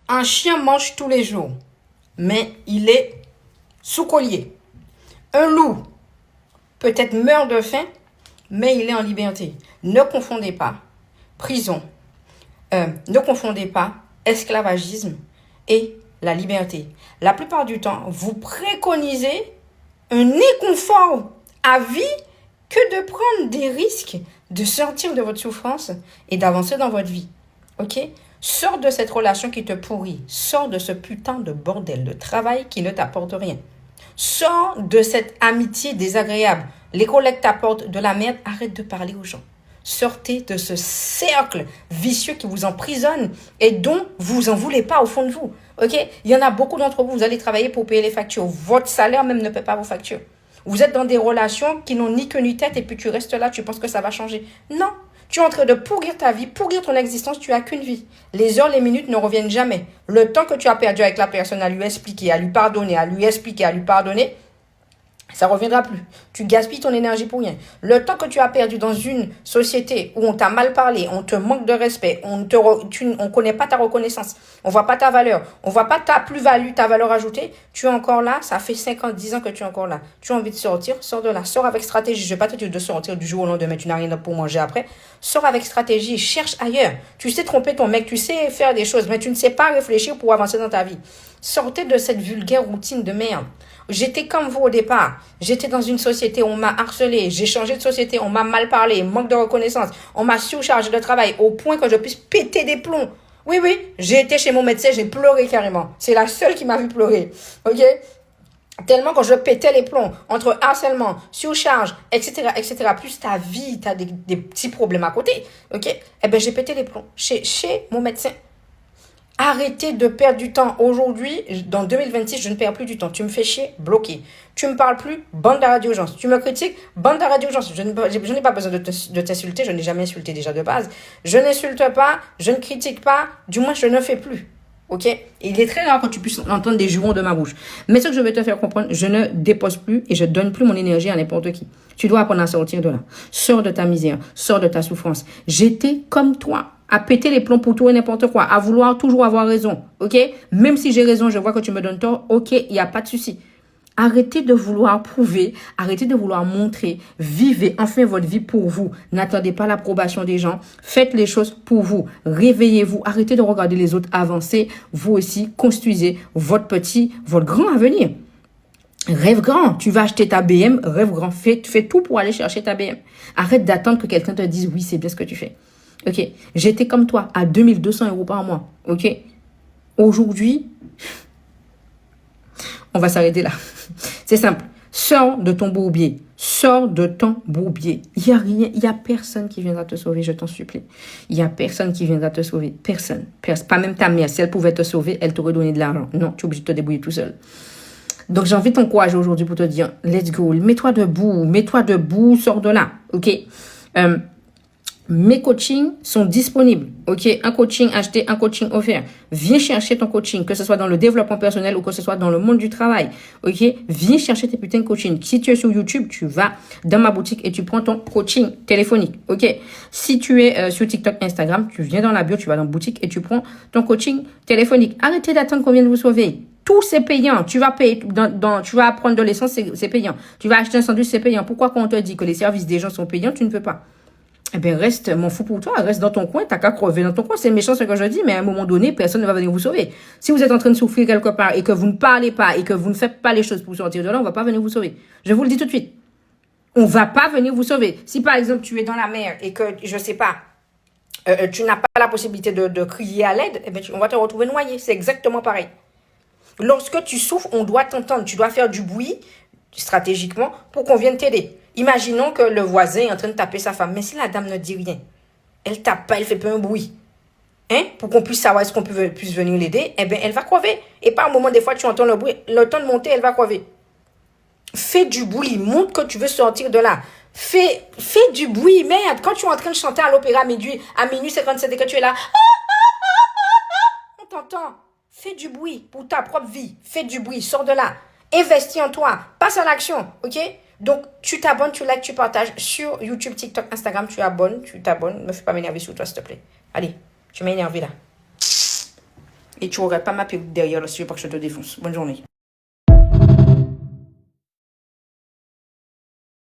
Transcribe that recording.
Un chien mange tous les jours, mais il est sous collier. Un loup peut-être meurt de faim, mais il est en liberté. Ne confondez pas prison, ne confondez pas esclavagisme et la liberté. La plupart du temps, vous préconisez un inconfort à vie que de prendre des risques, de sortir de votre souffrance et d'avancer dans votre vie. Ok? Sors de cette relation qui te pourrit. Sors de ce putain de bordel de travail qui ne t'apporte rien. Sors de cette amitié désagréable. Les collègues t'apportent de la merde. Arrête de parler aux gens. Sortez de ce cercle vicieux qui vous emprisonne et dont vous en voulez pas au fond de vous. Ok? Il y en a beaucoup d'entre vous, vous allez travailler pour payer les factures. Votre salaire même ne paie pas vos factures. Vous êtes dans des relations qui n'ont ni queue ni tête et puis tu restes là, tu penses que ça va changer. Non, tu es en train de pourrir ta vie, pourrir ton existence, tu n'as qu'une vie. Les heures, les minutes ne reviennent jamais. Le temps que tu as perdu avec la personne à lui expliquer, à lui pardonner, à lui expliquer, à lui pardonner, ça ne reviendra plus. Tu gaspilles ton énergie pour rien. Le temps que tu as perdu dans une société où on t'a mal parlé, on te manque de respect, on ne connaît pas ta reconnaissance, on ne voit pas ta valeur, on ne voit pas ta plus-value, ta valeur ajoutée, tu es encore là, ça fait 5 ans, 10 ans que tu es encore là. Tu as envie de sortir, sors de là, sors avec stratégie. Je ne vais pas te dire de sortir du jour au lendemain, tu n'as rien pour manger après. Sors avec stratégie, cherche ailleurs. Tu sais tromper ton mec, tu sais faire des choses, mais tu ne sais pas réfléchir pour avancer dans ta vie. Sortez de cette vulgaire routine de merde. J'étais comme vous au départ. J'étais dans une société où on m'a harcelé. J'ai changé de société, on m'a mal parlé, manque de reconnaissance. On m'a surchargé de travail au point que je puisse péter des plombs. Oui, j'ai été chez mon médecin, j'ai pleuré carrément. C'est la seule qui m'a vu pleurer. Ok? Tellement que je pétais les plombs entre harcèlement, surcharge, etc., etc. Plus ta vie, tu as des petits problèmes à côté. Ok? Eh bien, j'ai pété les plombs chez mon médecin. Arrêtez de perdre du temps. Aujourd'hui, dans 2026, je ne perds plus du temps. Tu me fais chier, bloqué. Tu me parles plus, bande d'arrêt d'urgence. Tu me critiques, bande d'arrêt d'urgence. Je n'ai pas besoin de t'insulter. Je n'ai jamais insulté déjà de base. Je n'insulte pas, je ne critique pas. Du moins, je ne fais plus. Ok? Il est très rare que tu puisses entendre des jurons de ma bouche. Mais ce que je vais te faire comprendre, je ne dépose plus et je donne plus mon énergie à n'importe qui. Tu dois apprendre à sortir de là. Sors de ta misère, sors de ta souffrance. J'étais comme toi, à péter les plombs pour tout et n'importe quoi, à vouloir toujours avoir raison. Ok? Même si j'ai raison, je vois que tu me donnes tort. Ok, il n'y a pas de souci. Arrêtez de vouloir prouver, arrêtez de vouloir montrer, vivez enfin votre vie pour vous. N'attendez pas l'approbation des gens, faites les choses pour vous, réveillez-vous, arrêtez de regarder les autres avancer, vous aussi construisez votre grand avenir. Rêve grand, tu vas acheter ta BM, rêve grand, fais tout pour aller chercher ta BM. Arrête d'attendre que quelqu'un te dise oui, c'est bien ce que tu fais. Ok, j'étais comme toi à 2200 € par mois. Ok, aujourd'hui, on va s'arrêter là. C'est simple. Sors de ton bourbier. Sors de ton bourbier. Il y a personne qui viendra te sauver, je t'en supplie. Il n'y a personne qui viendra te sauver. Personne. Pas même ta mère. Si elle pouvait te sauver, elle t'aurait donné de l'argent. Non, tu es obligé de te débrouiller tout seul. Donc, j'ai envie de t'encourager aujourd'hui pour te dire, let's go. Mets-toi debout, sors de là. OK? Mes coachings sont disponibles. OK? Un coaching acheté, un coaching offert. Viens chercher ton coaching, que ce soit dans le développement personnel ou que ce soit dans le monde du travail. OK? Viens chercher tes putains de coaching. Si tu es sur YouTube, tu vas dans ma boutique et tu prends ton coaching téléphonique. OK? Si tu es sur TikTok, Instagram, tu viens dans la bio, tu vas dans la boutique et tu prends ton coaching téléphonique. Arrêtez d'attendre qu'on vienne vous sauver. Tout, c'est payant. Tu vas payer, tu vas prendre de l'essence, c'est payant. Tu vas acheter un sandwich, c'est payant. Pourquoi quand on te dit que les services des gens sont payants, tu ne peux pas? Eh bien, reste, m'en fous pour toi, reste dans ton coin, t'as qu'à crever dans ton coin. C'est méchant ce que je dis, mais à un moment donné, personne ne va venir vous sauver. Si vous êtes en train de souffrir quelque part et que vous ne parlez pas et que vous ne faites pas les choses pour sortir de là, on va pas venir vous sauver. Je vous le dis tout de suite. On va pas venir vous sauver. Si par exemple, tu es dans la mer et que, je sais pas, tu n'as pas la possibilité de crier à l'aide, eh bien, on va te retrouver noyé. C'est exactement pareil. Lorsque tu souffres, on doit t'entendre. Tu dois faire du bruit, stratégiquement, pour qu'on vienne t'aider. Imaginons que le voisin est en train de taper sa femme. Mais si la dame ne dit rien, elle tape pas, elle fait pas un bruit. Hein? Pour qu'on puisse savoir est-ce qu'on puisse venir l'aider, eh bien, elle va crever. Et par un moment, des fois, tu entends le bruit. Le temps de monter, elle va crever. Fais du bruit. Montre que tu veux sortir de là. Fais du bruit. Merde, quand tu es en train de chanter à l'opéra à minuit 57 et que tu es là, on t'entend. Fais du bruit pour ta propre vie. Fais du bruit. Sors de là. Investis en toi. Passe à l'action. OK? Donc, tu t'abonnes, tu likes, tu partages sur YouTube, TikTok, Instagram. Tu t'abonnes. Ne me fais pas m'énerver sur toi, s'il te plaît. Allez, tu m'as énervé là. Et tu regrettes pas ma perruque derrière là, si je veux pas que je te défonce. Bonne journée.